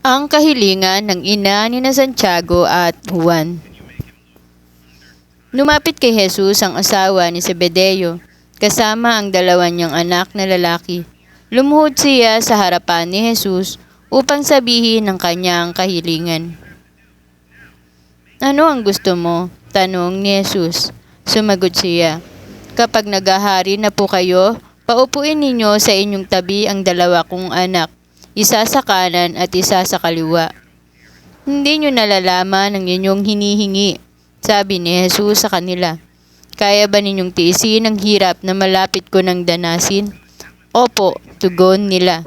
Ang kahilingan ng ina ni Santiago at Juan. Lumapit kay Jesus ang asawa ni Zebedeo, kasama ang dalawa niyang anak na lalaki. Lumuhod siya sa harapan ni Jesus upang sabihin ang kanyang kahilingan. "Ano ang gusto mo?" tanong ni Jesus. Sumagot siya, "Kapag naghahari na po kayo, paupuin ninyo sa inyong tabi ang dalawa kong anak, isa sa kanan at isa sa kaliwa. Hindi nyo nalalaman ang inyong hinihingi," sabi ni Jesus sa kanila. "Kaya ba ninyong tiisin ang hirap na malapit ko ng danasin?" "Opo," tugon nila.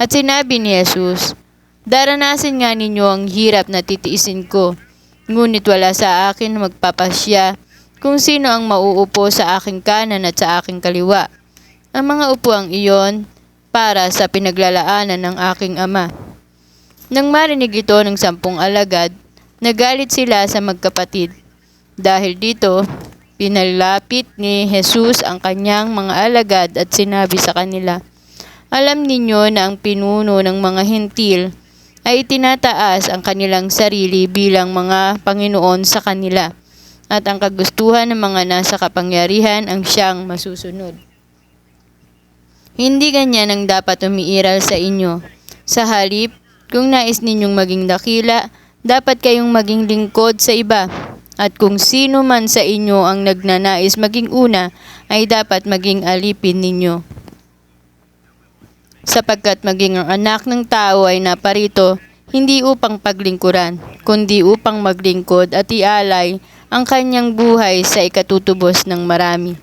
At sinabi ni Jesus, "Daranasin nga ninyo ang hirap na titiisin ko, ngunit wala sa akin na magpapasya kung sino ang mauupo sa aking kanan at sa aking kaliwa. Ang mga upuang iyon para sa pinaglalaanan ng aking ama." Nang marinig ito ng 10 alagad, nagalit sila sa magkapatid. Dahil dito, pinalapit ni Jesus ang kanyang mga alagad at sinabi sa kanila, "Alam ninyo na ang pinuno ng mga Hentil ay tinataas ang kanilang sarili bilang mga Panginoon sa kanila, at ang kagustuhan ng mga nasa kapangyarihan ang siyang masusunod. Hindi ganyan ang dapat umiiral sa inyo. Sa halip, kung nais ninyong maging dakila, dapat kayong maging lingkod sa iba. At kung sino man sa inyo ang nagnanais maging una, ay dapat maging alipin ninyo. Sapagkat maging ang anak ng tao ay naparito, hindi upang paglingkuran, kundi upang maglingkod at ialay ang kanyang buhay sa ikatutubos ng marami."